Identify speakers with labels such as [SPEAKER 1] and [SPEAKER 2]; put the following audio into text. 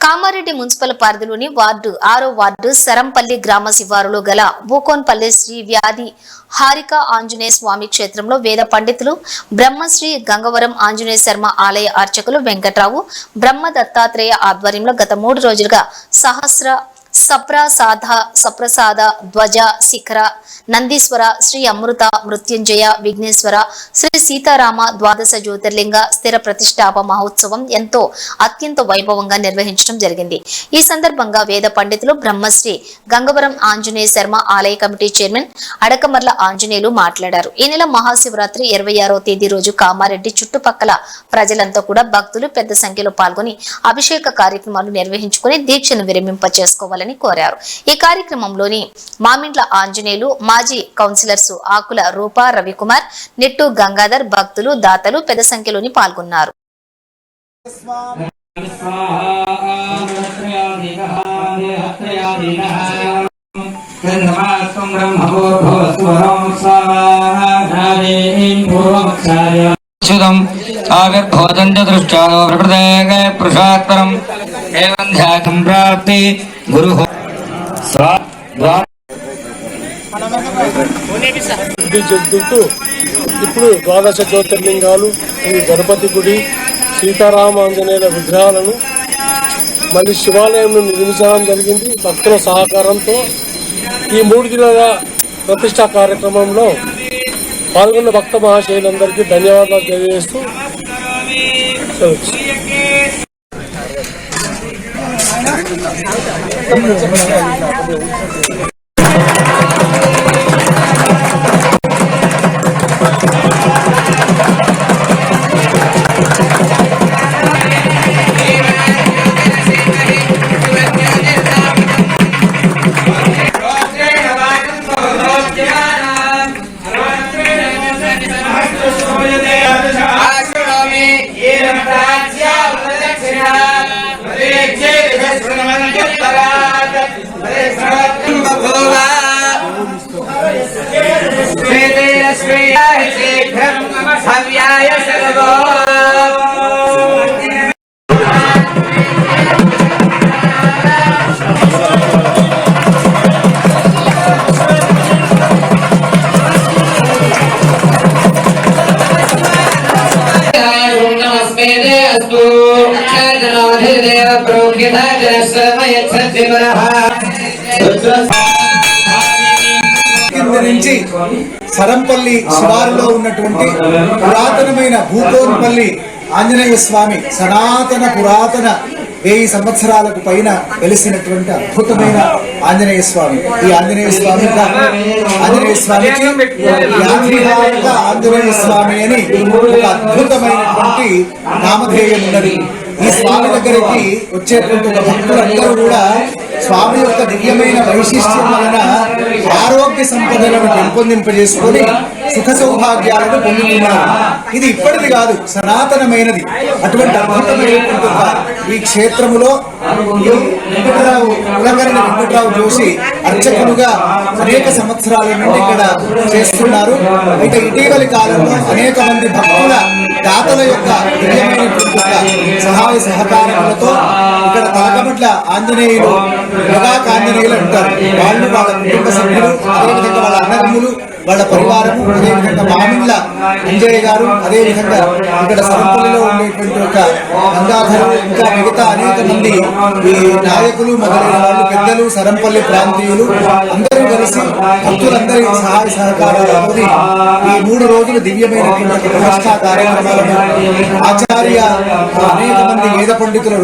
[SPEAKER 1] Kamareddy municipal పరిధిలోని ward 6వ ward Sarampalli గ్రామ శివారులో గల బూకోన్పల్లి శ్రీ వ్యాధి హారిక ఆంజనేయ స్వామి క్షేత్రంలో వేద పండితులు బ్రహ్మశ్రీ గంగవరం ఆంజనేయ శర్మ ఆలయ అర్చకులు వెంకట్రావు బ్రహ్మ దత్తాత్రేయ ఆధ్వర్యంలో గత 3 రోజులుగా సహస్ర సప్రసాద ధ్వజ శిఖర నందీశ్వర శ్రీ అమృత మృత్యుంజయ విఘ్నేశ్వర శ్రీ సీతారామ ద్వాదశ జ్యోతిర్లింగ స్థిర ప్రతిష్టాప మహోత్సవం ఎంతో అత్యంత వైభవంగా నిర్వహించడం జరిగింది। ఈ సందర్భంగా వేద పండితులు బ్రహ్మశ్రీ గంగవరం ఆంజనేయ శర్మ ఆలయ కమిటీ చైర్మన్ అడకమర్ల ఆంజనేయులు మాట్లాడారు। ఈ నెల మహాశివరాత్రి 26వ తేదీ రోజు కామారెడ్డి చుట్టుపక్కల ప్రజలంతా కూడా భక్తులు పెద్ద సంఖ్యలో పాల్గొని అభిషేక కార్యక్రమాలు నిర్వహించుకుని దీక్షను విరమింప చేసుకోవాలని కోరారు। ఈ కార్యక్రమంలోని మామిండ్ల ఆంజనేయులు మాజీ కౌన్సిలర్స్ ఆకుల రూపా రవికుమార్ నెట్టు గంగాధర్ భక్తులు దాతలు పెద్ద సంఖ్యలోని పాల్గొన్నారు।
[SPEAKER 2] ఇప్పుడు ద్వాదశ జ్యోతిర్లింగాలు గణపతి గుడి సీతారామ ఆంజనేయుల విగ్రహాలను మళ్ళీ శివాలయంలో నిర్మించడం జరిగింది భక్తుల సహకారంతో। ఈ 3 దినాల ప్రతిష్టా కార్యక్రమంలో పాల్గొన్న భక్త మహాశయులందరికీ ధన్యవాదాలు తెలియజేస్తూ
[SPEAKER 3] నుంచి సరంపల్లి శివారులో ఉన్నటువంటి పురాతనమైన భూకోన్పల్లి ఆంజనేయ స్వామి సనాతన పురాతన 1000 సంవత్సరాలకు పైన వెలిసినటువంటి అద్భుతమైన ఆంజనేయ స్వామి। ఈ ఆంజనేయ స్వామికి ఆంజనేయ స్వామి అని ఒక అద్భుతమైనటువంటి నామధేయం ఉన్నది। ఈ స్వామి దగ్గరికి వచ్చేటువంటి ఒక భక్తులందరూ కూడా స్వామి యొక్క దివ్యమైన వైశిష్ట్యం వలన ఆరోగ్య సంపదలను పెంపొందింపజేసుకొని సుఖ సౌభాగ్యాలను పొందుతున్నారు। ఇది ఇప్పటిది కాదు, సనాతనమైనది। అటువంటి అద్భుతమైనటువంటి ఈ క్షేత్రములో వెంకట్రావు జోషి అర్చకులుగా అనేక సంవత్సరాల నుండి ఇక్కడ చేస్తున్నారు। అయితే ఇటీవలి కాలంలో అనేక మంది భక్తుల దాతల యొక్క దివ్యమైనటువంటి సహాయ సహకారములతో ఇక్కడ తలకమట్ల ఆంజనేయులు మెగాకాంజనేయులు అంటారు, వాళ్ళు వాళ్ళ కుటుంబ సభ్యులు అదేవిధంగా వాళ్ళ అన్నదమ్ములు వాళ్ళ పరివారము అదేవిధంగా మామిండ్ల అంజయ్య గారు అదేవిధంగా ఇక్కడ సరంపల్లిలో ఉండేటువంటి ఒక గంగాధరు ఇంకా మిగతా అనేక మంది ఈ నాయకులు మొదలైన వాళ్ళు పెద్దలు సరంపల్లి ప్రాంతీయులు అందరూ కలిసి భక్తులందరి సహాయ సహకారాలతో ఈ 3 రోజులు దివ్యమైనటువంటి ప్రతిష్టా కార్యక్రమాలను ఆచార్య అనేక మంది వేద పండితుల